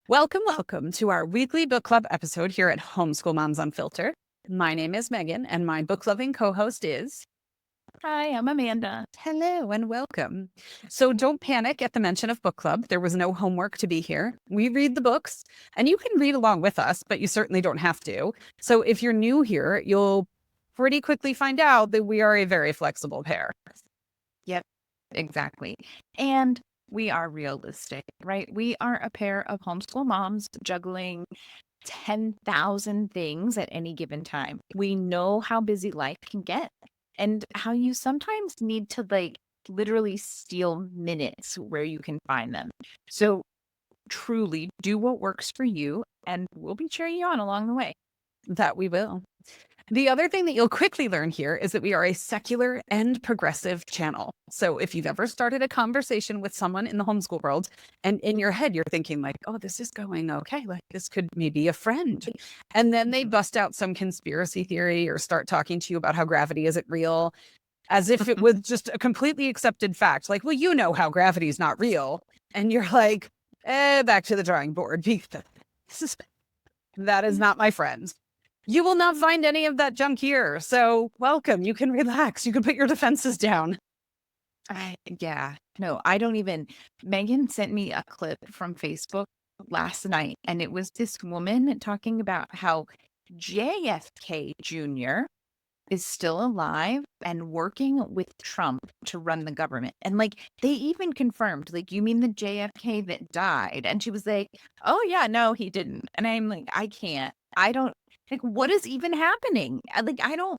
Welcome to our weekly book club episode here at Homeschool Moms Unfiltered. My name is Megan, and my book loving co-host is... Hi, I'm Amanda. Hello and welcome. So don't panic at the mention of book club. There was no homework to be here. We read the books, and you can read along with us, but you certainly don't have to. So if you're new here, you'll pretty quickly find out that we are a very flexible pair. Yep, exactly. And we are realistic, right? We are a pair of homeschool moms juggling 10,000 things at any given time. We know how busy life can get and how you sometimes need to literally steal minutes where you can find them. So truly do what works for you, and we'll be cheering you on along the way. That we will. The other thing that you'll quickly learn here is that we are a secular and progressive channel. So if you've ever started a conversation with someone in the homeschool world and in your head, you're thinking like, oh, this is going okay. Like this could maybe a friend. And then they bust out some conspiracy theory or start talking to you about how gravity isn't real, as if it was just a completely accepted fact. Like, well, you know how gravity is not real. And you're like, back to the drawing board. That is not my friend. You will not find any of that junk here. So welcome. You can relax. You can put your defenses down. No, I don't even. Megan sent me a clip from Facebook last night, and it was this woman talking about how JFK Jr. is still alive and working with Trump to run the government. And they even confirmed, you mean the JFK that died? And she was like, oh, yeah, no, he didn't. And I'm like, I can't. I don't. What is even happening? I don't.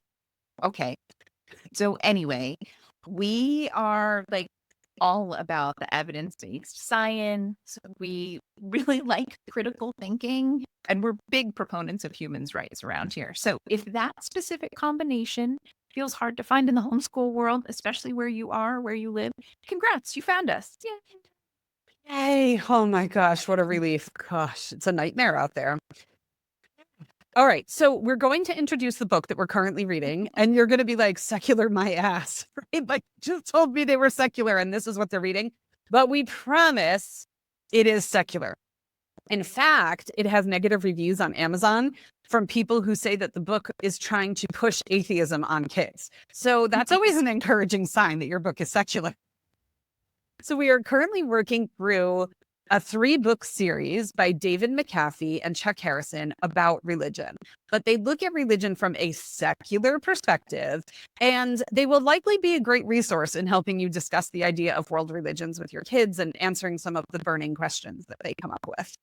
Okay. So anyway, we are all about the evidence-based science. We really like critical thinking, and we're big proponents of humans' rights around here. So if that specific combination feels hard to find in the homeschool world, especially where you are, where you live, congrats, you found us. Yeah. Yay. Oh my gosh, what a relief. Gosh, it's a nightmare out there. All right, so we're going to introduce the book that we're currently reading, and you're going to be like, secular my ass, right? Like, just told me they were secular, and this is what they're reading. But we promise it is secular. In fact, it has negative reviews on Amazon from people who say that the book is trying to push atheism on kids. So that's always an encouraging sign that your book is secular. So we are currently working through a 3-book series by David McAfee and Chuck Harrison about religion. But they look at religion from a secular perspective, and they will likely be a great resource in helping you discuss the idea of world religions with your kids and answering some of the burning questions that they come up with.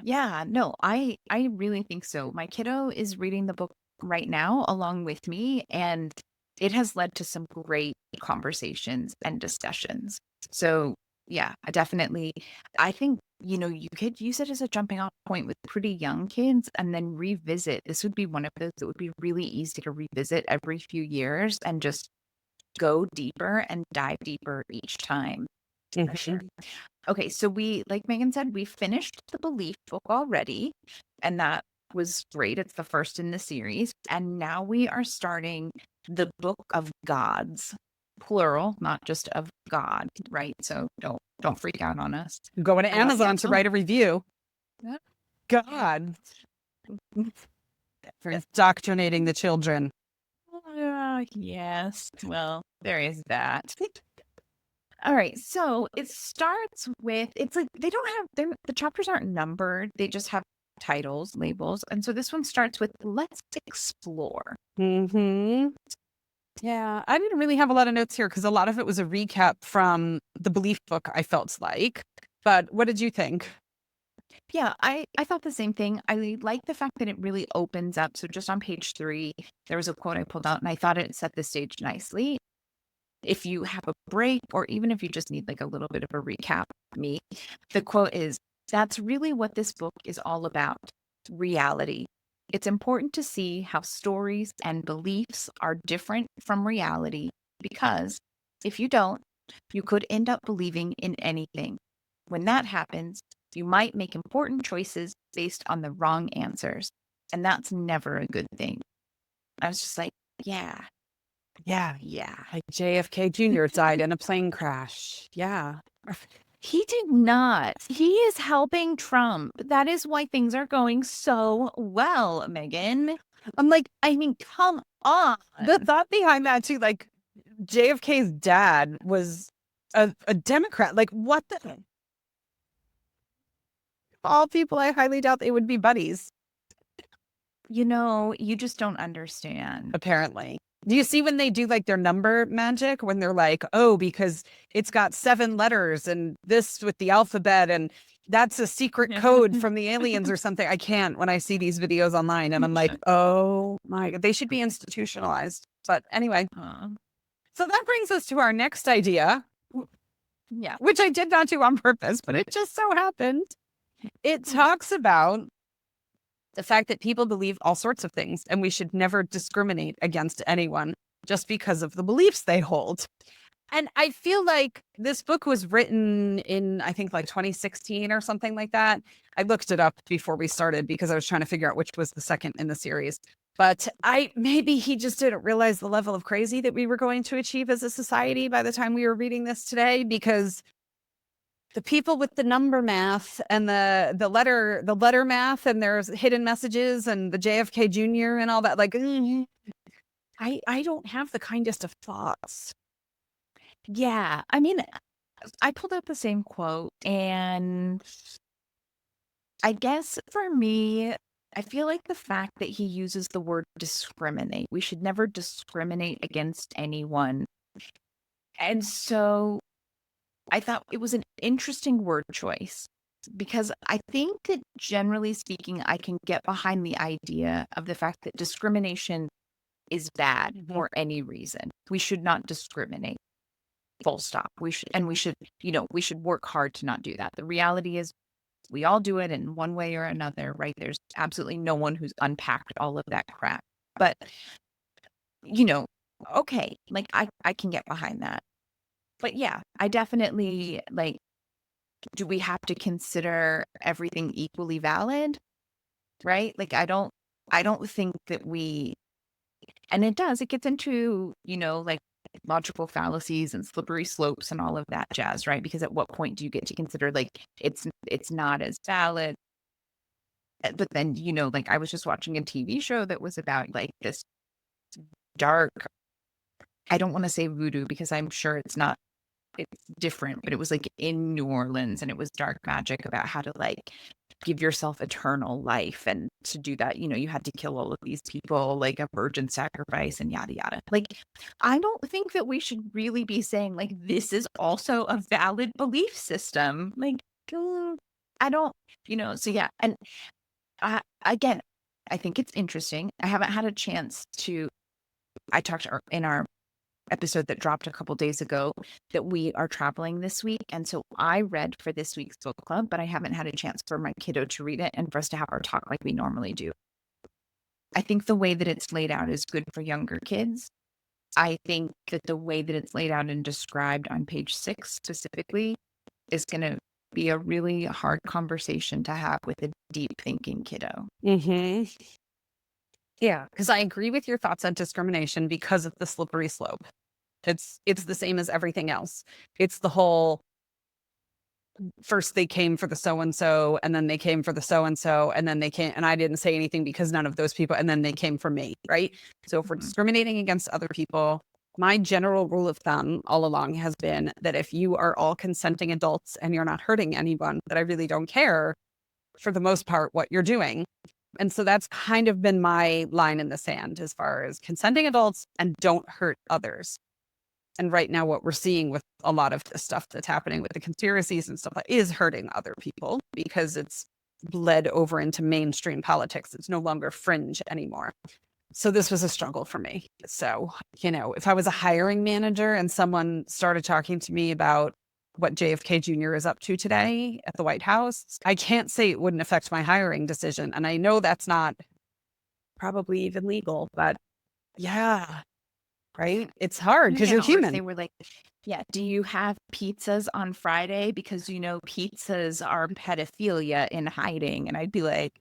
Yeah, no, I really think so. My kiddo is reading the book right now along with me, and it has led to some great conversations and discussions. So yeah, I think, you could use it as a jumping off point with pretty young kids and then revisit. This would be one of those that would be really easy to revisit every few years and just go deeper and dive deeper each time. Okay, so like Megan said, we finished the belief book already, and that was great. It's the first in the series. And now we are starting the book of gods, plural, not just of God, right? So don't freak out on us. Going to Amazon to write a review. God. For indoctrinating the children. Yes. Well, there is that. All right. So it starts with, it's like they don't have, the chapters aren't numbered. They just have titles, labels. And so this one starts with let's explore. Yeah, I didn't really have a lot of notes here because a lot of it was a recap from the belief book, I felt like. But what did you think? Yeah, I thought the same thing. I like the fact that it really opens up. So just on page 3, there was a quote I pulled out, and I thought it set the stage nicely. If you have a break, or even if you just need a little bit of a recap, the quote is, "That's really what this book is all about, reality. It's important to see how stories and beliefs are different from reality, because if you don't, you could end up believing in anything. When that happens, you might make important choices based on the wrong answers, and that's never a good thing." I was just like, yeah. Like JFK Jr. died in a plane crash. Yeah. He did not. He is helping Trump. That is why things are going so well, Megan. I'm like, I mean, come on. the thought behind that too, like JFK's dad was a Democrat. Like, what the? All people, I highly doubt they would be buddies. You just don't understand. Apparently. Do you see when they do like their number magic when they're like, oh, because it's got 7 letters and this with the alphabet and that's a secret code from the aliens or something? I can't when I see these videos online and I'm like, oh my God, they should be institutionalized. But anyway, so that brings us to our next idea. Yeah. Which I did not do on purpose, but it just so happened. It talks about the fact that people believe all sorts of things and we should never discriminate against anyone just because of the beliefs they hold. And I feel like this book was written in, I think, like 2016 or something like that. I looked it up before we started because I was trying to figure out which was the second in the series. But maybe he just didn't realize the level of crazy that we were going to achieve as a society by the time we were reading this today, because the people with the number math and the letter math and there's hidden messages and the JFK Jr. and all that, like, I don't have the kindest of thoughts. Yeah. I mean, I pulled up the same quote, and I guess for me, I feel like the fact that he uses the word discriminate, we should never discriminate against anyone. And so I thought it was an interesting word choice, because I think that generally speaking, I can get behind the idea of the fact that discrimination is bad for any reason. We should not discriminate. Full stop. We should work hard to not do that. The reality is we all do it in one way or another, right? There's absolutely no one who's unpacked all of that crap. But, okay, like I can get behind that. But yeah, I definitely do we have to consider everything equally valid? Right? Like I don't think that and it gets into, logical fallacies and slippery slopes and all of that jazz, right? Because at what point do you get to consider it's not as valid? But then, I was just watching a TV show that was about this dark, I don't want to say voodoo because I'm sure it's different, but it was in New Orleans, and it was dark magic about how to give yourself eternal life. And to do that, you had to kill all of these people, like a virgin sacrifice and yada, yada. I don't think that we should really be saying this is also a valid belief system. I don't, so yeah. And again, I think it's interesting. I haven't had a chance I talked in our episode that dropped a couple days ago that we are traveling this week. And so I read for this week's book club, but I haven't had a chance for my kiddo to read it and for us to have our talk like we normally do. I think the way that it's laid out is good for younger kids. I think that the way that it's laid out and described on page 6 specifically is going to be a really hard conversation to have with a deep thinking kiddo. Mm-hmm. Yeah, because I agree with your thoughts on discrimination because of the slippery slope. It's the same as everything else. It's the whole first they came for the so-and-so and then they came for the so-and-so and then they came and I didn't say anything because none of those people, and then they came for me, right? So if we're discriminating against other people, my general rule of thumb all along has been that if you are all consenting adults and you're not hurting anyone, that I really don't care for the most part what you're doing. And so that's kind of been my line in the sand as far as consenting adults and don't hurt others. And right now, what we're seeing with a lot of the stuff that's happening with the conspiracies and stuff is hurting other people because it's bled over into mainstream politics. It's no longer fringe anymore. So this was a struggle for me. So, if I was a hiring manager and someone started talking to me about what JFK Jr. is up to today at the White House, I can't say it wouldn't affect my hiring decision. And I know that's not probably even legal, but yeah. Right? It's hard because you're human. They were like, yeah, do you have pizzas on Friday? Because, pizzas are pedophilia in hiding. And I'd be like,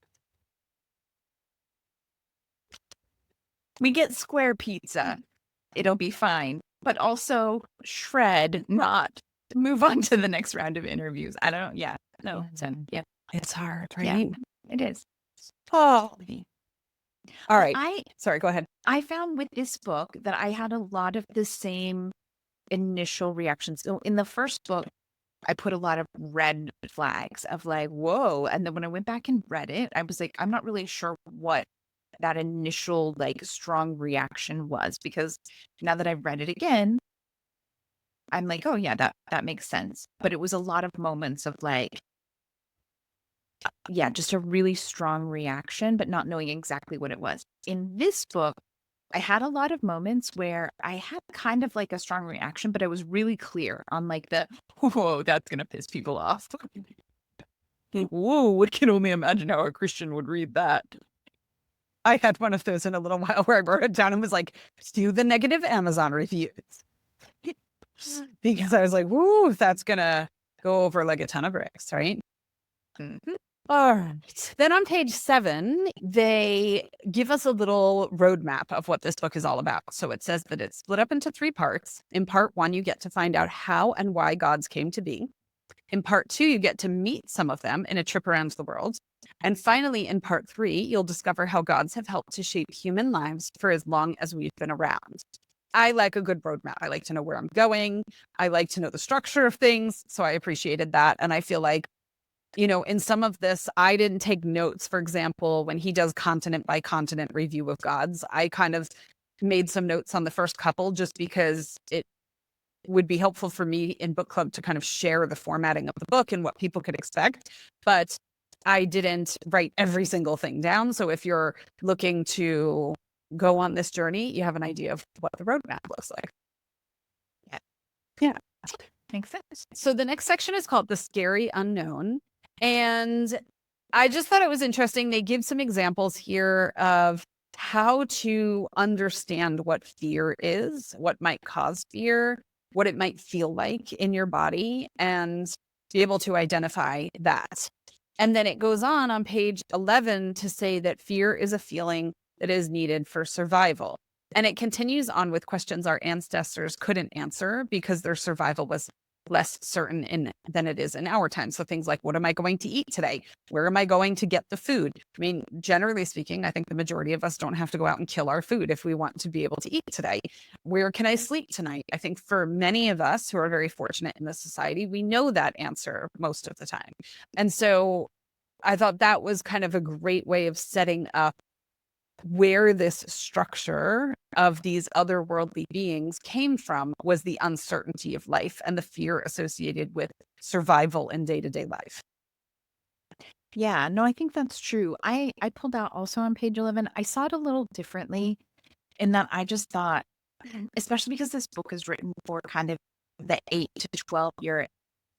we get square pizza. It'll be fine. But also shred, not move on to the next round of interviews. I don't, yeah, no. So, yeah, It's hard, yeah, right? it is. Oh, all right. I Sorry, go ahead. I found with this book that I had a lot of the same initial reactions. So in the first book, I put a lot of red flags of like, whoa. And then when I went back and read it, I was like, I'm not really sure what that initial like strong reaction was, because now that I've read it again, I'm like, oh yeah, that makes sense. But it was a lot of moments of like, yeah, just a really strong reaction, but not knowing exactly what it was. In this book, I had a lot of moments where I had kind of like a strong reaction, but I was really clear on like the, whoa, that's going to piss people off. Whoa, we can only imagine how a Christian would read that. I had one of those in a little while where I wrote it down and was like, do the negative Amazon reviews. Because I was like, whoo, that's going to go over like a ton of bricks, right? Mhm. All right. Then on page 7, they give us a little roadmap of what this book is all about. So it says that it's split up into 3 parts. In part 1, you get to find out how and why gods came to be. In part 2, you get to meet some of them in a trip around the world. And finally, in part 3, you'll discover how gods have helped to shape human lives for as long as we've been around. I like a good roadmap. I like to know where I'm going. I like to know the structure of things. So I appreciated that. And I feel like, in some of this, I didn't take notes. For example, when he does continent by continent review of gods, I kind of made some notes on the first couple just because it would be helpful for me in book club to kind of share the formatting of the book and what people could expect. But I didn't write every single thing down. So if you're looking to go on this journey, you have an idea of what the roadmap looks like. Yeah. Yeah. Makes sense. So the next section is called The Scary Unknown. And I just thought it was interesting. They give some examples here of how to understand what fear is, what might cause fear, what it might feel like in your body, and be able to identify that. And then it goes on page 11 to say that fear is a feeling that is needed for survival. And it continues on with questions our ancestors couldn't answer because their survival was less certain than it is in our time. So things like, what am I going to eat today? Where am I going to get the food? I mean, generally speaking, I think the majority of us don't have to go out and kill our food if we want to be able to eat today. Where can I sleep tonight? I think for many of us who are very fortunate in this society, we know that answer most of the time. And so I thought that was kind of a great way of setting up where this structure of these otherworldly beings came from was the uncertainty of life and the fear associated with survival in day-to-day life. Yeah, no, I think that's true. I pulled out also on page 11. I saw it a little differently in that I just thought, especially because this book is written for kind of the 8 to 12-year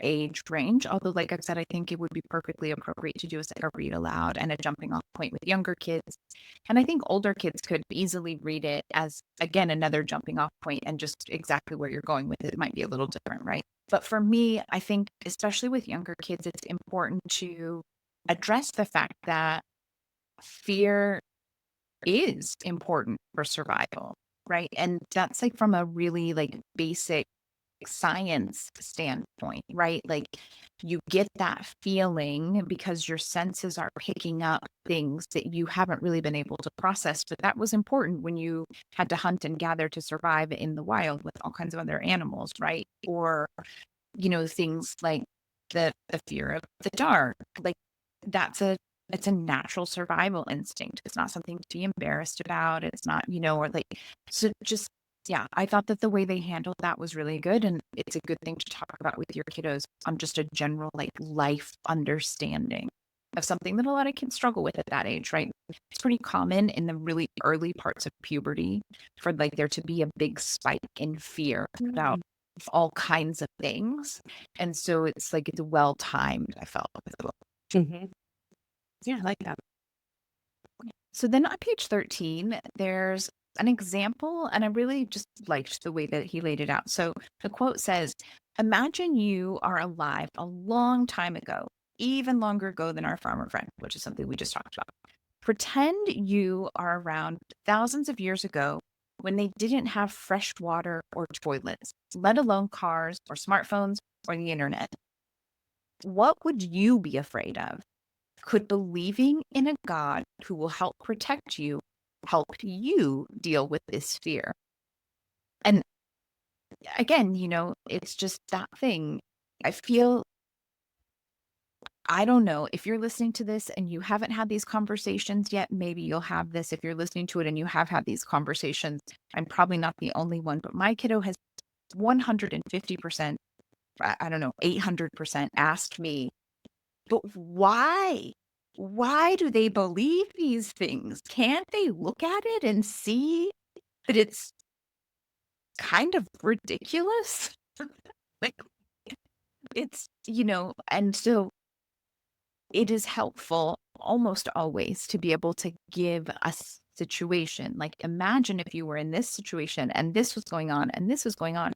age range. Although, like I've said, I think it would be perfectly appropriate to do as like a read aloud and a jumping off point with younger kids. And I think older kids could easily read it as, again, another jumping off point, and just exactly where you're going with it might be a little different, right? But for me, I think, especially with younger kids, it's important to address the fact that fear is important for survival, right? And that's like from a really like basic science standpoint, right? Like you get that feeling because your senses are picking up things that you haven't really been able to process. But that was important when you had to hunt and gather to survive in the wild with all kinds of other animals, right? Or, things like the fear of the dark. Like that's it's a natural survival instinct. It's not something to be embarrassed about. It's not, or like, so just, yeah, I thought that the way they handled that was really good. And it's a good thing to talk about with your kiddos on just a general like life understanding of something that a lot of kids struggle with at that age, right? It's pretty common in the really early parts of puberty for like there to be a big spike in fear about all kinds of things. And so it's like it's well timed, I felt, with the book. Mm-hmm. Yeah, I like that. So then on page 13, there's an example, and I really just liked the way that he laid it out. So the quote says, imagine you are alive a long time ago, even longer ago than our farmer friend, which is something we just talked about. Pretend you are around thousands of years ago when they didn't have fresh water or toilets, let alone cars or smartphones or the internet. What would you be afraid of? Could believing in a God who will help protect you help you deal with this fear? And again, it's just that thing. I feel, I don't know, if you're listening to this and you haven't had these conversations yet, maybe you'll have this. If you're listening to it and you have had these conversations, I'm probably not the only one, but my kiddo has 150%, I don't know, 800% asked me, but why? Why do they believe these things? Can't they look at it and see that it's kind of ridiculous? Like, it's, and so it is helpful almost always to be able to give a situation. Like, imagine if you were in this situation and this was going on and this was going on.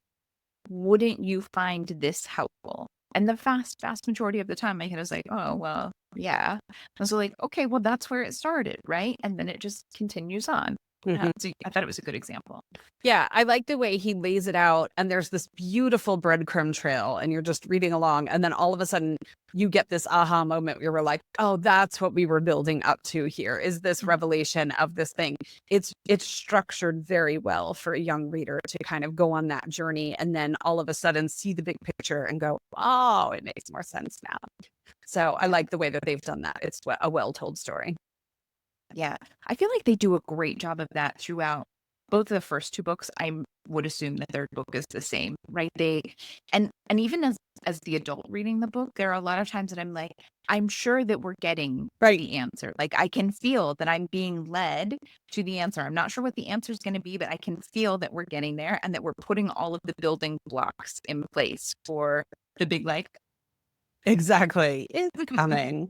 Wouldn't you find this helpful? And the vast majority of the time, my kid was like, oh, well, yeah. I was like, okay, well, that's where it started, right? And then it just continues on. So I thought it was a good example. Yeah, I like the way he lays it out, and there's this beautiful breadcrumb trail, and you're just reading along, and then all of a sudden you get this aha moment where we're like, oh, that's what we were building up to here, is this revelation of this thing. It's structured very well for a young reader to kind of go on that journey and then all of a sudden see the big picture and go, oh, it makes more sense now. So I like the way that they've done that. It's a well-told story. Yeah, I feel like they do a great job of that throughout both of the first two books. I would assume the third book is the same, right? And even as the adult reading the book, there are a lot of times that I'm like, I'm sure that we're getting the answer. Like, I can feel that I'm being led to the answer. I'm not sure what the answer is going to be, but I can feel that we're getting there and that we're putting all of the building blocks in place for the big, like, exactly, it's coming.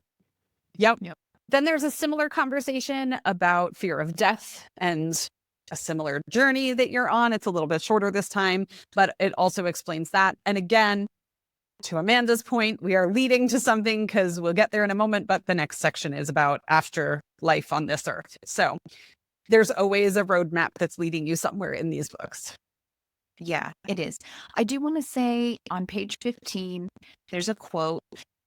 Yep. Yep. Then there's a similar conversation about fear of death and a similar journey that you're on. It's a little bit shorter this time, but it also explains that. And again, to Amanda's point, we are leading to something because we'll get there in a moment, but the next section is about afterlife on this earth. So there's always a roadmap that's leading you somewhere in these books. Yeah, it is. I do want to say on page 15, there's a quote.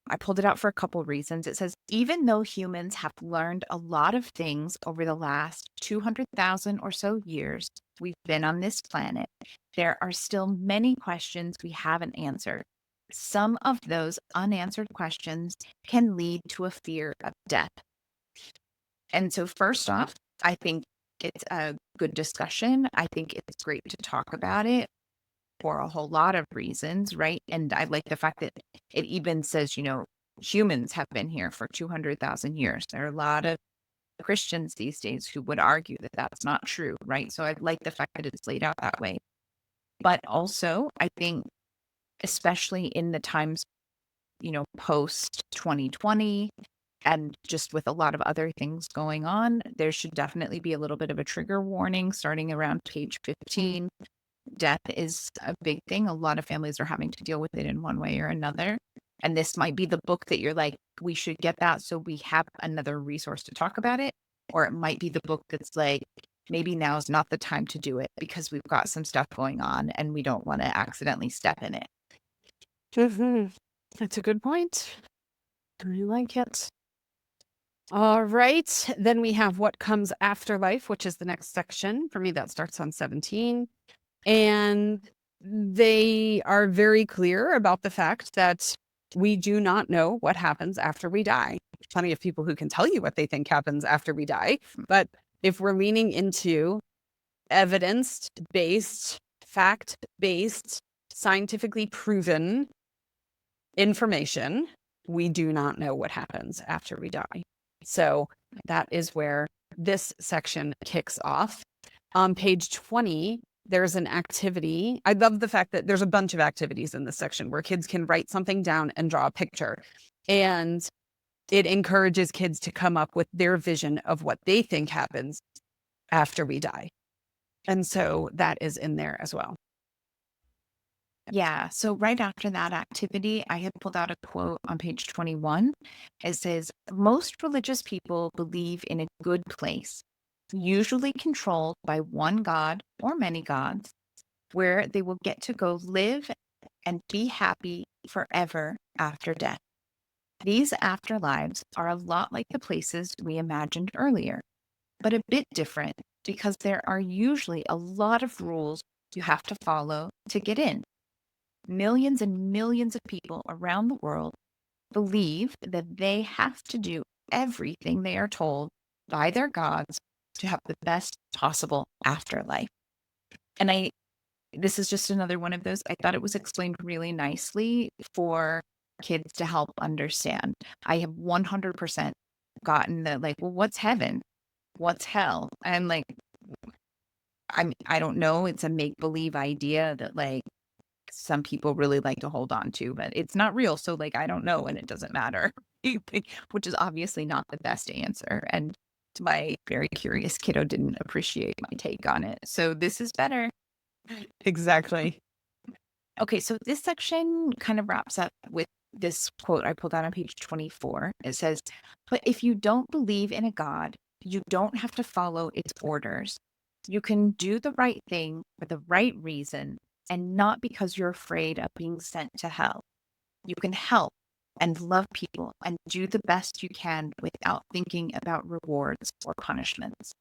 I pulled it out for a couple reasons. It says, even though humans have learned a lot of things over the last 200,000 or so years we've been on this planet, there are still many questions we haven't answered. Some of those unanswered questions can lead to a fear of death. And so, first off, I think it's a good discussion. I think it's great to talk about it for a whole lot of reasons, right? And I like the fact that it even says, humans have been here for 200,000 years. There are a lot of Christians these days who would argue that that's not true, right? So I like the fact that it's laid out that way. But also, I think, especially in the times, post 2020, and just with a lot of other things going on, there should definitely be a little bit of a trigger warning starting around page 15. Death is a big thing. A lot of families are having to deal with it in one way or another. And this might be the book that you're like, we should get that so we have another resource to talk about it. Or it might be the book that's like, maybe now is not the time to do it because we've got some stuff going on and we don't want to accidentally step in it. That's a good point. I like it. All right. Then we have what comes after life, which is the next section. For me, that starts on 17. And they are very clear about the fact that we do not know what happens after we die. Plenty of people who can tell you what they think happens after we die. But if we're leaning into evidence-based, fact-based, scientifically proven information, we do not know what happens after we die. So that is where this section kicks off. On page 20, there's an activity. I love the fact that there's a bunch of activities in this section where kids can write something down and draw a picture. And it encourages kids to come up with their vision of what they think happens after we die. And so that is in there as well. Yeah. So right after that activity, I had pulled out a quote on page 21. It says, most religious people believe in a good place, usually controlled by one god or many gods, where they will get to go live and be happy forever after death. These afterlives are a lot like the places we imagined earlier, but a bit different because there are usually a lot of rules you have to follow to get in. Millions and millions of people around the world believe that they have to do everything they are told by their gods to have the best possible afterlife. And this is just another one of those. I thought it was explained really nicely for kids to help understand. I have 100% gotten the like, well, what's heaven? What's hell? And like, I don't know. It's a make believe idea that like some people really like to hold on to, but it's not real. So like, I don't know, and it doesn't matter, which is obviously not the best answer. And my very curious kiddo didn't appreciate my take on it. So this is better. Exactly. Okay, so this section kind of wraps up with this quote I pulled out on page 24. It says, "But if you don't believe in a God, you don't have to follow its orders. You can do the right thing for the right reason and not because you're afraid of being sent to hell. You can help and love people and do the best you can without thinking about rewards or punishments."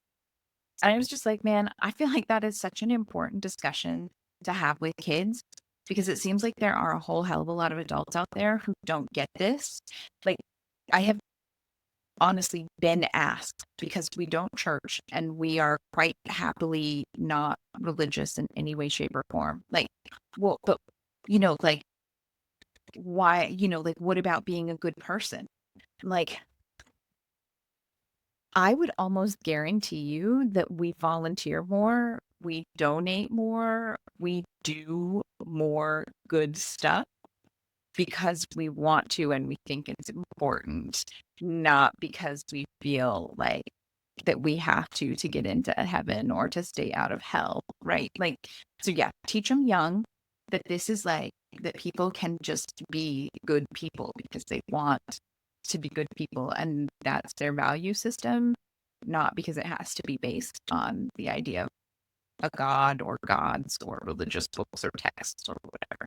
And I was just like, man, I feel like that is such an important discussion to have with kids because it seems like there are a whole hell of a lot of adults out there who don't get this. Like, I have honestly been asked because we don't church and we are quite happily not religious in any way, shape, or form. Like, well, but, like, why, like, what about being a good person? Like, I would almost guarantee you that we volunteer more, we donate more, we do more good stuff because we want to and we think it's important, not because we feel like that we have to get into heaven or to stay out of hell, right? Like, so yeah, teach them young that this is like that people can just be good people because they want to be good people and that's their value system, not because it has to be based on the idea of a god or gods or religious books or texts or whatever.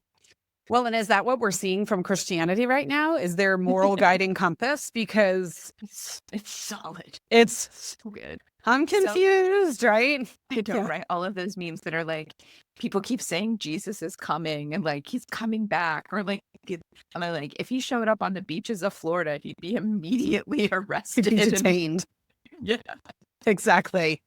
Well, and is that what we're seeing from Christianity right now? Is their moral guiding compass? Because It's solid. it's, So good. I'm confused, right? I know, Yeah. right? All of those memes that are like, people keep saying Jesus is coming and like he's coming back, or like, and I'm like, if he showed up on the beaches of Florida, he'd be immediately arrested. To be detained. Yeah. Exactly.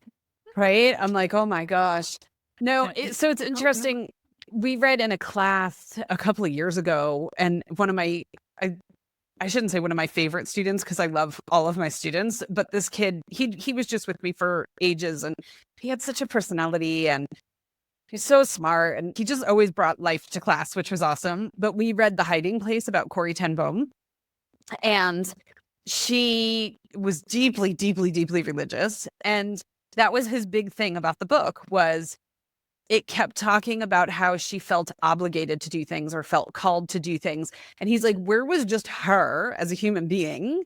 Right? I'm like, oh my gosh. No, so it's interesting. We read in a class a couple of years ago, and one of my, I shouldn't say one of my favorite students because I love all of my students, but this kid, he was just with me for ages, and he had such a personality, and he's so smart, and he just always brought life to class, which was awesome. But we read The Hiding Place about Corrie ten Boom, and she was deeply, deeply, deeply religious, and that was his big thing about the book was it kept talking about how she felt obligated to do things or felt called to do things. And he's like, where was just her as a human being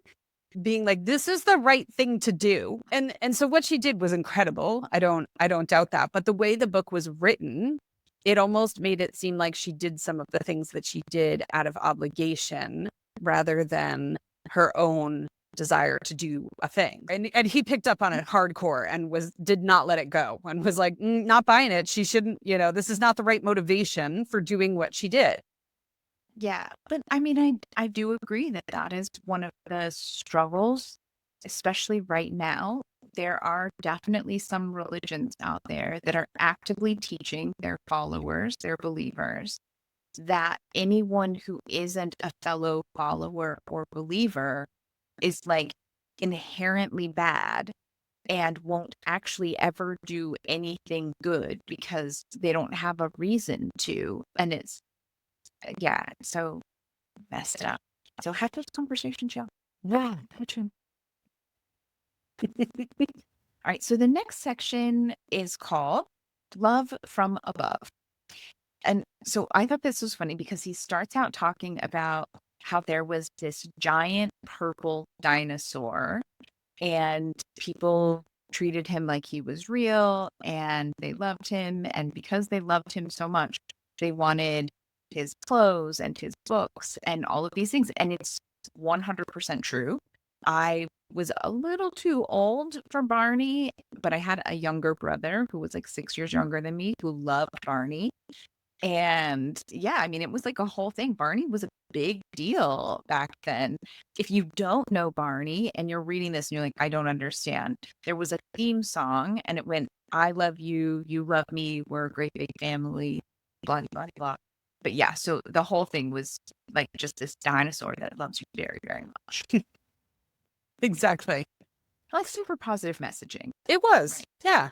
being like, this is the right thing to do. And so what she did was incredible. I don't doubt that. But the way the book was written, it almost made it seem like she did some of the things that she did out of obligation rather than her own desire to do a thing. And he picked up on it hardcore and did not let it go and was like, not buying it. She shouldn't, this is not the right motivation for doing what she did. Yeah. But I mean, I do agree that that is one of the struggles, especially right now. There are definitely some religions out there that are actively teaching their followers, their believers, that anyone who isn't a fellow follower or believer is like inherently bad and won't actually ever do anything good because they don't have a reason to. And it's, yeah, so messed up. So have those conversations, y'all. Yeah. All right. So the next section is called Love from Above. And so I thought this was funny because he starts out talking about how there was this giant purple dinosaur and people treated him like he was real and they loved him. And because they loved him so much, they wanted his clothes and his books and all of these things. And it's 100% true. I was a little too old for Barney, but I had a younger brother who was like 6 years younger than me who loved Barney. And yeah, I mean, it was like a whole thing. Barney was a big deal back then. If you don't know Barney and you're reading this and you're like, I don't understand, there was a theme song and it went, I love you, you love me, we're a great big family, blah, blah, blah. But yeah, so the whole thing was like just this dinosaur that loves you very, very much. Exactly. Like super positive messaging. It was. Right. Yeah.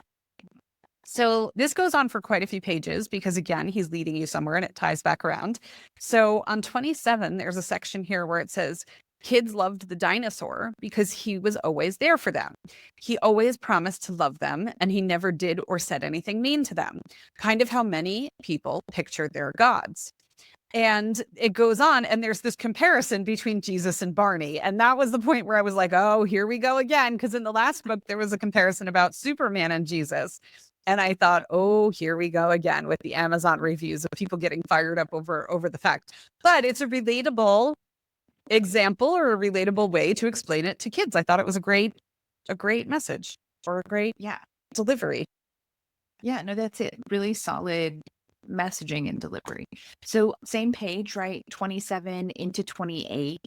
So this goes on for quite a few pages because, again, he's leading you somewhere and it ties back around. So on 27, there's a section here where it says, kids loved the dinosaur because he was always there for them. He always promised to love them and he never did or said anything mean to them. Kind of how many people picture their gods. And it goes on, and there's this comparison between Jesus and Barney. And that was the point where I was like, oh, here we go again. Because in the last book, there was a comparison about Superman and Jesus. And I thought, oh, here we go again with the Amazon reviews of people getting fired up over the fact. But it's a relatable example or a relatable way to explain it to kids. I thought it was a great message or a great delivery. Yeah, no, that's it. Really solid messaging and delivery. So same page, right? 27 into 28.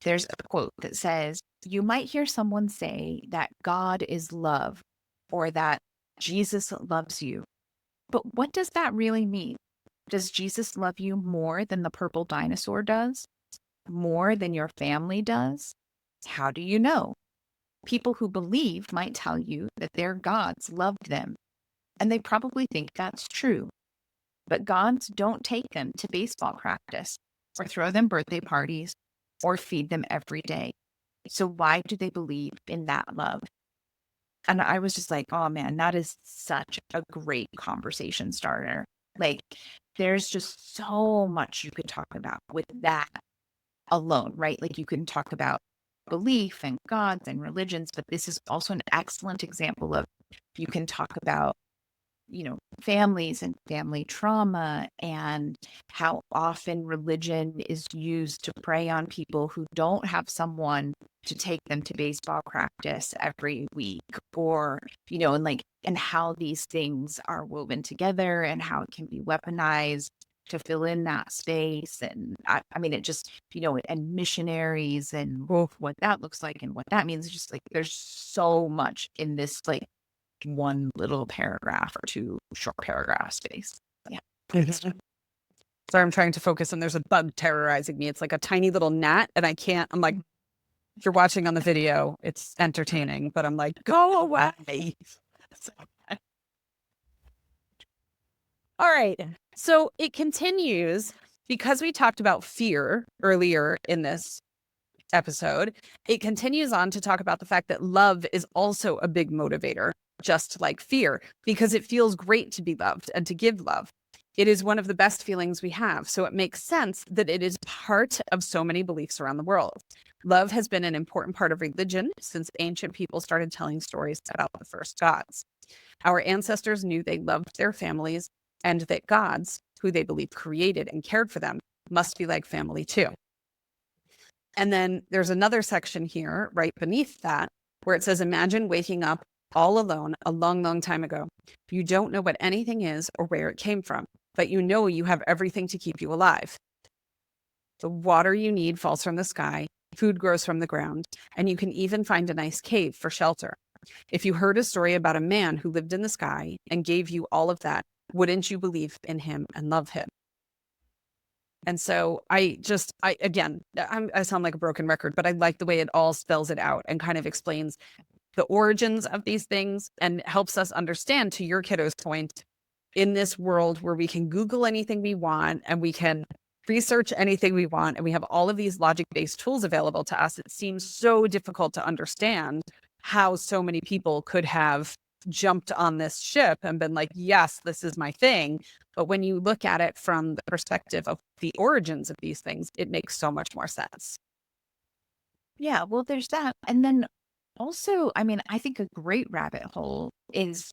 There's a quote that says, you might hear someone say that God is love or that Jesus loves you. But what does that really mean? Does Jesus love you more than the purple dinosaur does? More than your family does? How do you know? People who believe might tell you that their gods loved them, and they probably think that's true. But gods don't take them to baseball practice or throw them birthday parties or feed them every day. So why do they believe in that love? And I was just like, oh man, that is such a great conversation starter. Like, there's just so much you could talk about with that alone, right? Like, you can talk about belief and gods and religions, but this is also an excellent example of you can talk about families and family trauma and how often religion is used to prey on people who don't have someone to take them to baseball practice every week or, and how these things are woven together and how it can be weaponized to fill in that space. And I mean, it just, and missionaries and what that looks like and what that means. It's just like, there's so much in this, like, one little paragraph or two short paragraph space. Yeah. Sorry, I'm trying to focus and there's a bug terrorizing me. It's like a tiny little gnat and I'm like, if you're watching on the video, it's entertaining, but I'm like, go away. All right. So it continues because we talked about fear earlier in this episode. It continues on to talk about the fact that love is also a big motivator, just like fear, because it feels great to be loved and to give love. It is one of the best feelings we have. So it makes sense that it is part of so many beliefs around the world. Love has been an important part of religion since ancient people started telling stories about the first gods. Our ancestors knew they loved their families and that gods, who they believed created and cared for them, must be like family too. And then there's another section here right beneath that where it says, imagine waking up all alone a long, long time ago. You don't know what anything is or where it came from, but you know you have everything to keep you alive. The water you need falls from the sky, food grows from the ground, and you can even find a nice cave for shelter. If you heard a story about a man who lived in the sky and gave you all of that, wouldn't you believe in him and love him? And so I sound like a broken record, but I like the way it all spells it out and kind of explains the origins of these things and helps us understand, to your kiddo's point, in this world where we can Google anything we want and we can research anything we want and we have all of these logic-based tools available to us, it seems so difficult to understand how so many people could have jumped on this ship and been like, yes, this is my thing. But when you look at it from the perspective of the origins of these things, it makes so much more sense. Yeah, well, there's that. And then also, I mean, I think a great rabbit hole is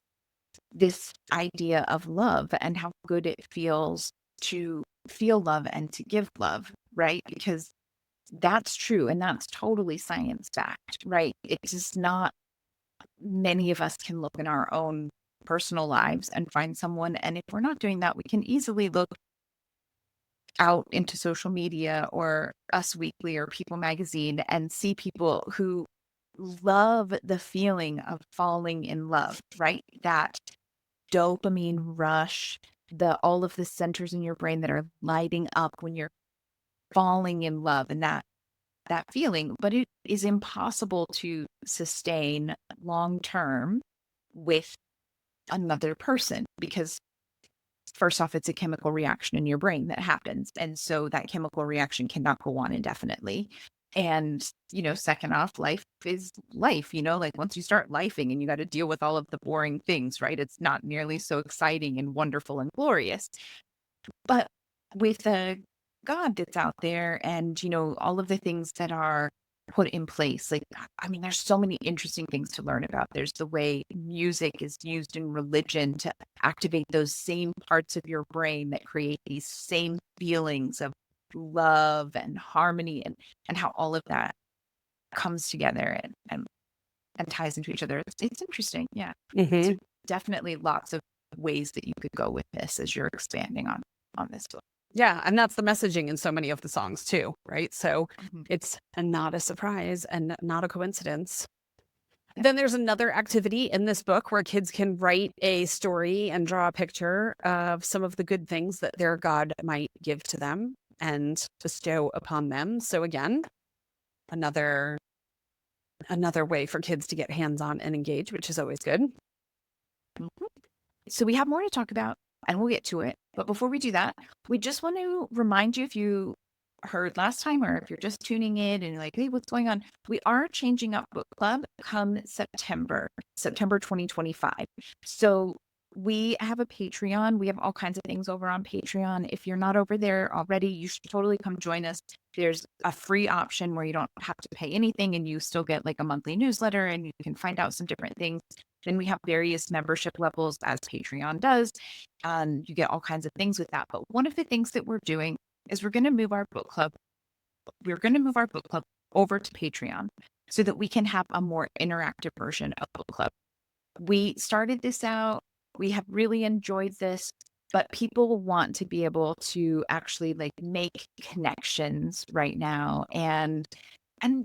this idea of love and how good it feels to feel love and to give love, right? Because that's true and that's totally science backed, right? It's just not many of us can look in our own personal lives and find someone. And if we're not doing that, we can easily look out into social media or Us Weekly or People Magazine and see people who love the feeling of falling in love, right? That dopamine rush, the all of the centers in your brain that are lighting up when you're falling in love and that feeling, but it is impossible to sustain long term with another person because first off, it's a chemical reaction in your brain that happens. And so that chemical reaction cannot go on indefinitely. And, second off, life is life, like once you start lifing and you got to deal with all of the boring things, right? It's not nearly so exciting and wonderful and glorious. But with the God that's out there and, all of the things that are put in place, like, I mean, there's so many interesting things to learn about. There's the way music is used in religion to activate those same parts of your brain that create these same feelings of love and harmony and how all of that comes together and ties into each other. It's interesting. Yeah. Hmm. So definitely lots of ways that you could go with this as you're expanding on this book. Yeah, and that's the messaging in so many of the songs too, right? So Mhm. it's not a surprise and not a coincidence. Yeah. Then there's another activity in this book where kids can write a story and draw a picture of some of the good things that their God might give to them and bestow upon them. So again, another way for kids to get hands-on and engage, which is always good. Mhm. So we have more to talk about and we'll get to it. But before we do that, we just want to remind you if you heard last time or if you're just tuning in and you're like, hey, what's going on? We are changing up book club come September 2025. So we have a Patreon. We have all kinds of things over on Patreon. If you're not over there already, you should totally come join us. There's a free option where you don't have to pay anything and you still get like a monthly newsletter and you can find out some different things. Then we have various membership levels as Patreon does. And you get all kinds of things with that. But one of the things that we're doing is we're going to move our book club. We're going to move our book club over to Patreon so that we can have a more interactive version of book club. We started this out. We have really enjoyed this, but people want to be able to actually like make connections right now. And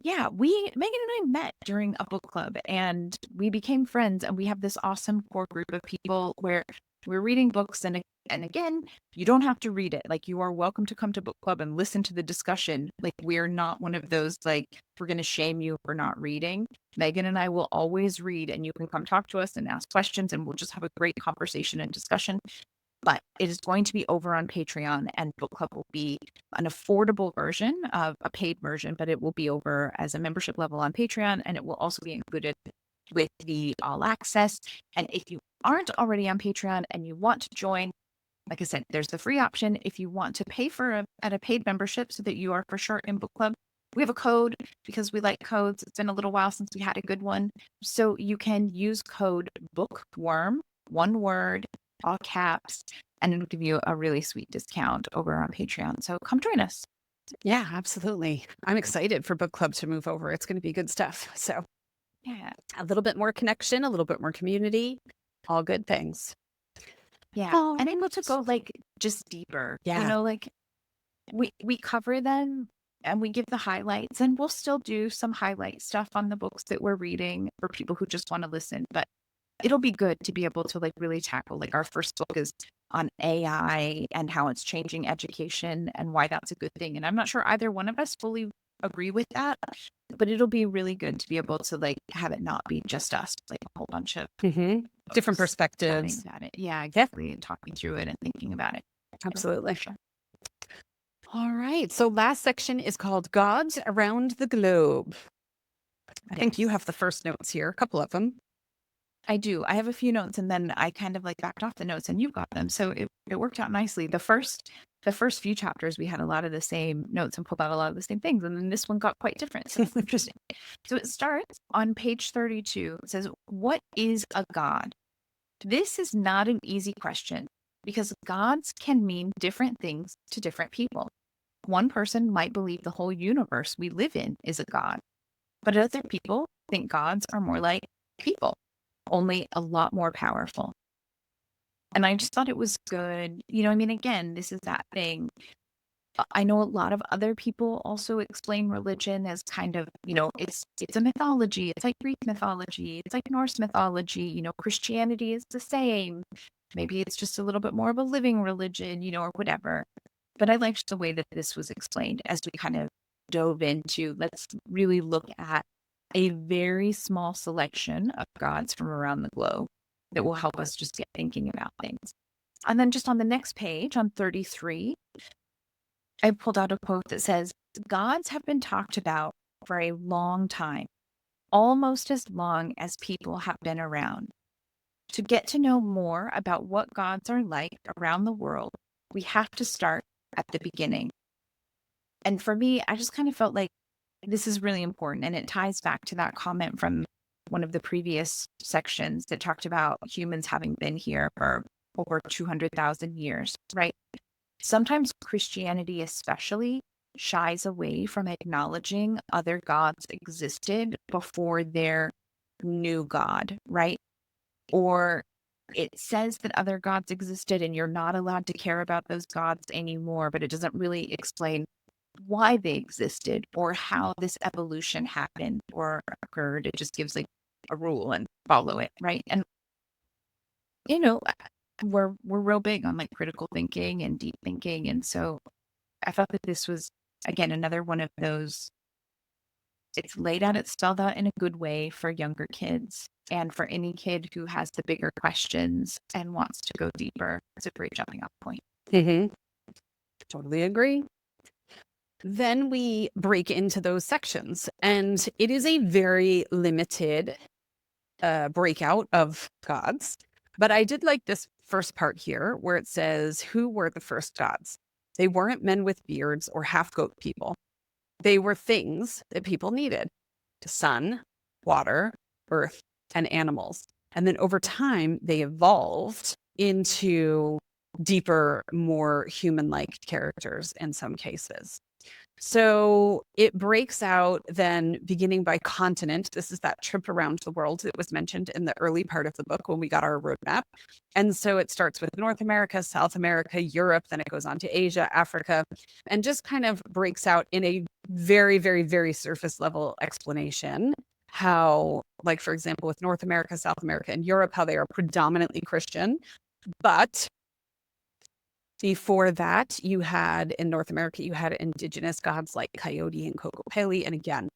yeah, Megan and I met during a book club and we became friends and we have this awesome core group of people where we're reading books and again, you don't have to read it. Like you are welcome to come to book club and listen to the discussion. Like we're not one of those like we're going to shame you for not reading. Megan and I will always read and you can come talk to us and ask questions and we'll just have a great conversation and discussion. But it is going to be over on Patreon and book club will be an affordable version of a paid version, but it will be over as a membership level on Patreon and it will also be included with the all access. And if you aren't already on Patreon and you want to join, like I said, there's the free option. If you want to pay for a paid membership so that you are for sure in book club, we have a code because we like codes. It's been a little while since we had a good one. So you can use code bookworm, one word, all caps, and it'll give you a really sweet discount over on Patreon. So come join us. Yeah, absolutely. I'm excited for book club to move over. It's going to be good stuff. So Yeah. a little bit more connection, a little bit more community, all good things. Yeah. Oh, And able to go like just deeper, yeah. like we cover them and we give the highlights and we'll still do some highlight stuff on the books that we're reading for people who just want to listen. But it'll be good to be able to like really tackle like our first book is on AI and how it's changing education and why that's a good thing. And I'm not sure either one of us fully agree with that, but it'll be really good to be able to like have it not be just us, like a whole bunch of Different folks chatting perspectives. about it. Yeah, exactly. And talking through it and thinking about it. Absolutely. Sure. All right. So last section is called Gods Around the Globe. I think you Yes. have the first notes here, a couple of them. I do. I have a few notes and then I kind of like backed off the notes and you got them. So it worked out nicely. The first the first few chapters, we had a lot of the same notes and pulled out a lot of the same things. And then this one got quite different. So it's interesting. So it starts on page 32. It says, what is a God? This is not an easy question because gods can mean different things to different people. One person might believe the whole universe we live in is a god, but other people think gods are more like people, only a lot more powerful. And I just thought it was good. I mean, again, this is that thing. I know a lot of other people also explain religion as kind of, it's a mythology. It's like Greek mythology. It's like Norse mythology. Christianity is the same. Maybe it's just a little bit more of a living religion, or whatever. But I liked the way that this was explained as we kind of dove into, let's really look at a very small selection of gods from around the globe that will help us just get thinking about things. And then just on the next page, on 33, I pulled out a quote that says, gods have been talked about for a long time, almost as long as people have been around. To get to know more about what gods are like around the world, we have to start at the beginning. And for me, I just kind of felt like this is really important. And it ties back to that comment from one of the previous sections that talked about humans having been here for over 200,000 years, right? Sometimes Christianity especially shies away from acknowledging other gods existed before their new God, right? Or it says that other gods existed and you're not allowed to care about those gods anymore, but it doesn't really explain why they existed or how this evolution happened or occurred. It just gives like a rule and follow it, right? And we're real big on like critical thinking and deep thinking, and so I thought that this was again another one of those. It's laid out, it's spelled out in a good way for younger kids and for any kid who has the bigger questions and wants to go deeper. It's a great jumping off point. Mm-hmm. Totally agree. Then we break into those sections, and it is a very limited breakout of gods. But I did like this first part here where it says, who were the first gods? They weren't men with beards or half-goat people. They were things that people needed: the sun, water, earth, and animals. And then over time, they evolved into deeper, more human-like characters in some cases. So it breaks out then beginning by continent. This is that trip around the world that was mentioned in the early part of the book when we got our roadmap. And so it starts with North America, South America, Europe, then it goes on to Asia, Africa, and just kind of breaks out in a very, very, very surface level explanation how, like, for example, with North America, South America, and Europe, how they are predominantly Christian. But before that, you had in North America, you had indigenous gods like Coyote and Cocopelli. And again,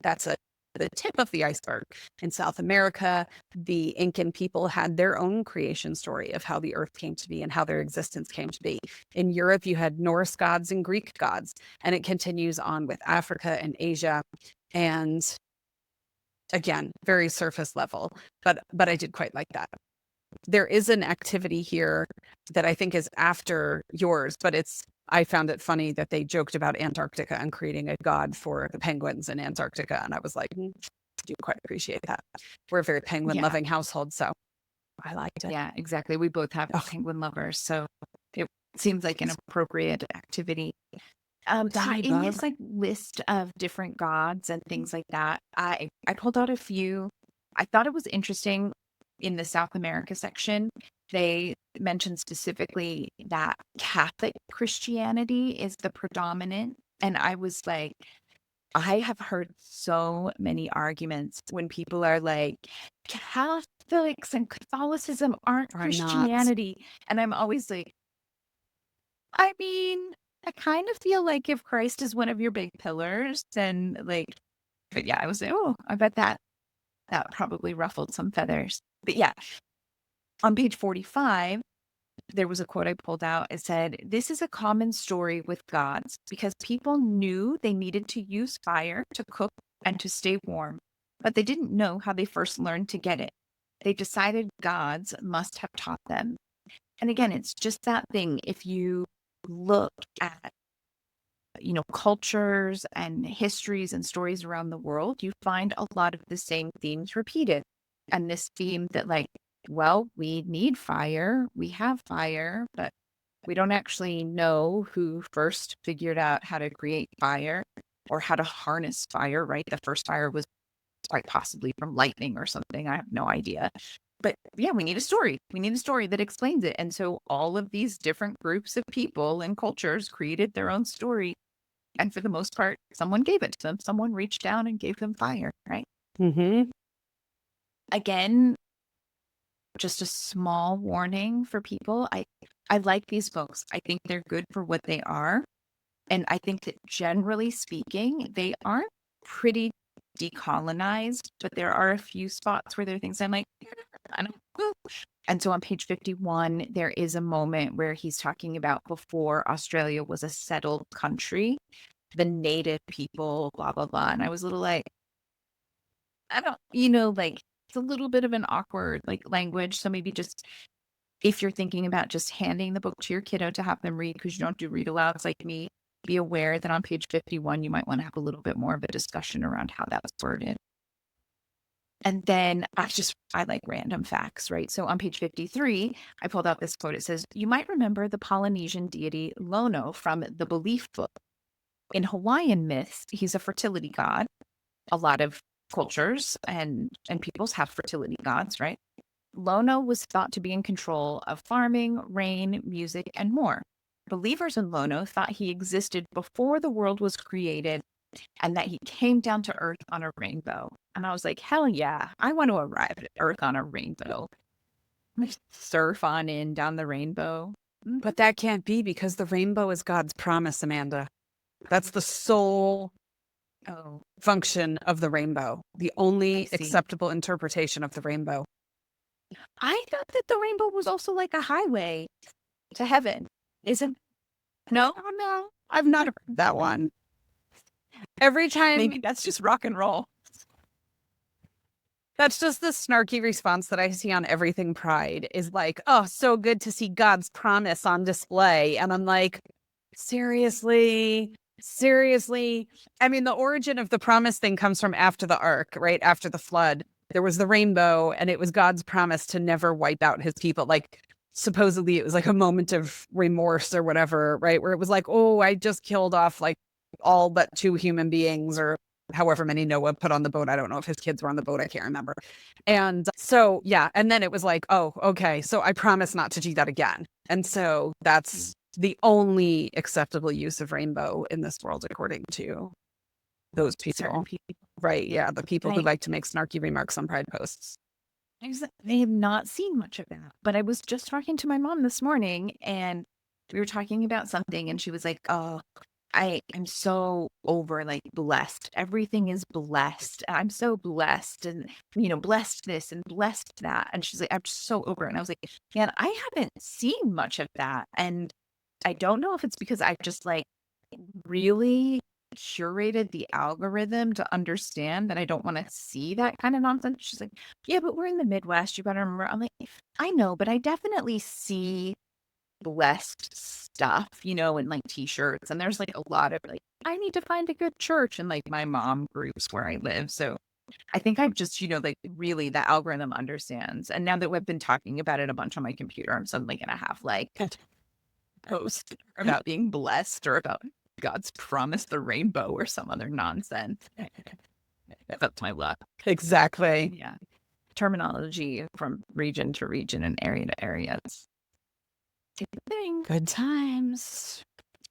that's the tip of the iceberg. In South America, the Incan people had their own creation story of how the earth came to be and how their existence came to be. In Europe, you had Norse gods and Greek gods, and it continues on with Africa and Asia. And again, very surface level, but I did quite like that. There is an activity here that I think is after yours, but I found it funny that they joked about Antarctica and creating a god for the penguins in Antarctica. And I was like, I do quite appreciate that. We're a very penguin loving household, so I liked it. Yeah, exactly. We both have penguin lovers, so it seems like an appropriate activity. So in this like list of different gods and things like that, I pulled out a few. I thought it was interesting. In the South America section, they mentioned specifically that Catholic Christianity is the predominant. And I was like, I have heard so many arguments when people are like, Catholics and Catholicism aren't Christianity. Not. And I'm always like, I mean, I kind of feel like if Christ is one of your big pillars, then like, but yeah, I was like, oh, I bet that probably ruffled some feathers. But yeah, on page 45, there was a quote I pulled out. It said, this is a common story with gods because people knew they needed to use fire to cook and to stay warm, but they didn't know how they first learned to get it. They decided gods must have taught them. And again, it's just that thing. If you look at, cultures and histories and stories around the world, you find a lot of the same themes repeated. And this theme that, like, well, we need fire, we have fire, but we don't actually know who first figured out how to create fire or how to harness fire, right? The first fire was quite possibly from lightning or something. I have no idea. But yeah, we need a story. We need a story that explains it. And so all of these different groups of people and cultures created their own story. And for the most part, someone gave it to them. Someone reached down and gave them fire, right? Mm-hmm. Again, just a small warning for people. I like these books. I think they're good for what they are. And I think that generally speaking, they aren't pretty decolonized, but there are a few spots where there are things I'm like, I don't know. And so on page 51, there is a moment where he's talking about before Australia was a settled country, the native people, blah, blah, blah. And I was a little like, I don't, like it's a little bit of an awkward like language. So maybe just if you're thinking about just handing the book to your kiddo to have them read, because you don't do read alouds like me, be aware that on page 51, you might want to have a little bit more of a discussion around how that's worded. And then I like random facts, right? So on page 53, I pulled out this quote. It says, you might remember the Polynesian deity Lono from the Belief Book. In Hawaiian myths, he's a fertility god. A lot of cultures and peoples have fertility gods, right? Lono was thought to be in control of farming, rain, music, and more. Believers in Lono thought he existed before the world was created and that he came down to Earth on a rainbow. And I was like, hell yeah, I want to arrive at Earth on a rainbow. Surf on in down the rainbow. But that can't be because the rainbow is God's promise, Amanda. That's the sole function of the rainbow, the only acceptable interpretation of the rainbow. I thought that the rainbow was also like a highway to heaven. Isn't? No? Oh, no, I've not heard that one. Every time. Maybe that's just rock and roll. That's just the snarky response that I see on everything Pride is like, oh, so good to see God's promise on display. And I'm like, seriously? I mean, the origin of the promise thing comes from after the ark, right? After the flood, there was the rainbow and it was God's promise to never wipe out his people. Like, supposedly it was like a moment of remorse or whatever, right? Where it was like, oh, I just killed off like all but 2 human beings or however many Noah put on the boat. I don't know if his kids were on the boat. I can't remember. And so, yeah. And then it was like, oh, okay. So I promise not to do that again. And so that's the only acceptable use of rainbow in this world, according to those people. Right. Yeah. The people who like to make snarky remarks on Pride posts. I have not seen much of that, but I was just talking to my mom this morning and we were talking about something and she was like, oh, I'm so over like blessed. Everything is blessed. I'm so blessed and, blessed this and blessed that. And she's like, I'm just so over it. And I was like, man, I haven't seen much of that. And I don't know if it's because I just like really curated the algorithm to understand that I don't want to see that kind of nonsense. She's like, yeah, but we're in the Midwest. You better remember. I'm like, I know, but I definitely see blessed stuff, in like t-shirts. And there's like a lot of like, I need to find a good church in like my mom groups where I live. So I think I'm just, like really the algorithm understands. And now that we've been talking about it a bunch on my computer, I'm suddenly going to have like post about being blessed or about God's promise the rainbow or some other nonsense. That's my luck. Exactly. Yeah. Terminology from region to region and area to area. Good times.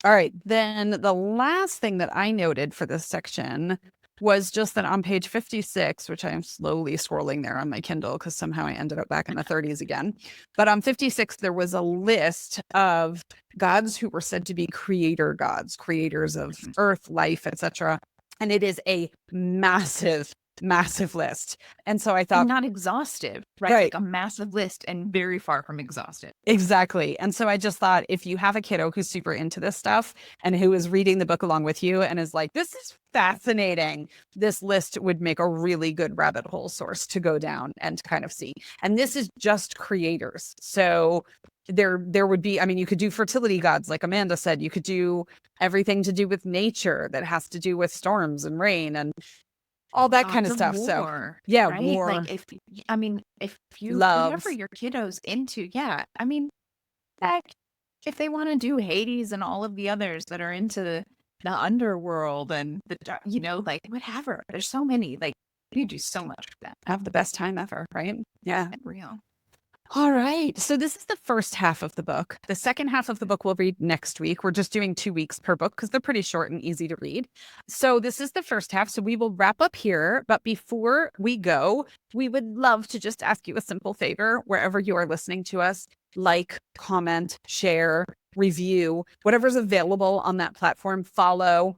All right. Then the last thing that I noted for this section was just that on page 56, which I'm slowly scrolling there on my Kindle because somehow I ended up back in the 30s again. But on 56, there was a list of gods who were said to be creator gods, creators of earth, life, etc. And it is a massive list. And so I thought, not exhaustive, right? Like a massive list and very far from exhaustive. Exactly. And so I just thought if you have a kiddo who's super into this stuff and who is reading the book along with you and is like, this is fascinating, this list would make a really good rabbit hole source to go down and kind of see. And this is just creators. So there would be, I mean, you could do fertility gods, like Amanda said. You could do everything to do with nature that has to do with storms and rain and all that kind Gods of of stuff. So war, yeah, right? war, Like I mean, if you whatever loves. your kiddos into, yeah. I mean, heck, if they want to do Hades and all of the others that are into the underworld and like whatever. There's so many. Like you do so much for that. Have the best time ever, right? Yeah. Real. All right. So this is the first half of the book. The second half of the book we'll read next week. We're just doing 2 weeks per book because they're pretty short and easy to read. So this is the first half. So we will wrap up here. But before we go, we would love to just ask you a simple favor wherever you are listening to us. Like, comment, share, review, whatever's available on that platform, follow,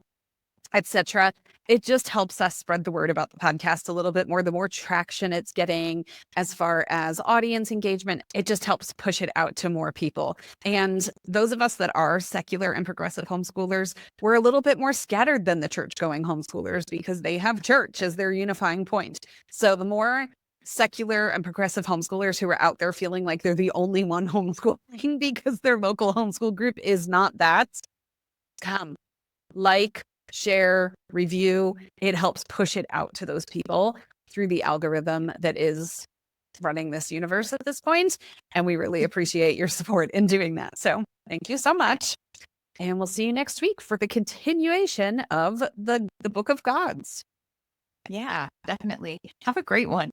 etc. It just helps us spread the word about the podcast a little bit more. The more traction it's getting as far as audience engagement, it just helps push it out to more people. And those of us that are secular and progressive homeschoolers, we're a little bit more scattered than the church-going homeschoolers because they have church as their unifying point. So the more secular and progressive homeschoolers who are out there feeling like they're the only one homeschooling because their local homeschool group is not that, come, like, share, review. It helps push it out to those people through the algorithm that is running this universe at this point. And we really appreciate your support in doing that. So thank you so much. And we'll see you next week for the continuation of the Book of Gods. Yeah, definitely. Have a great one.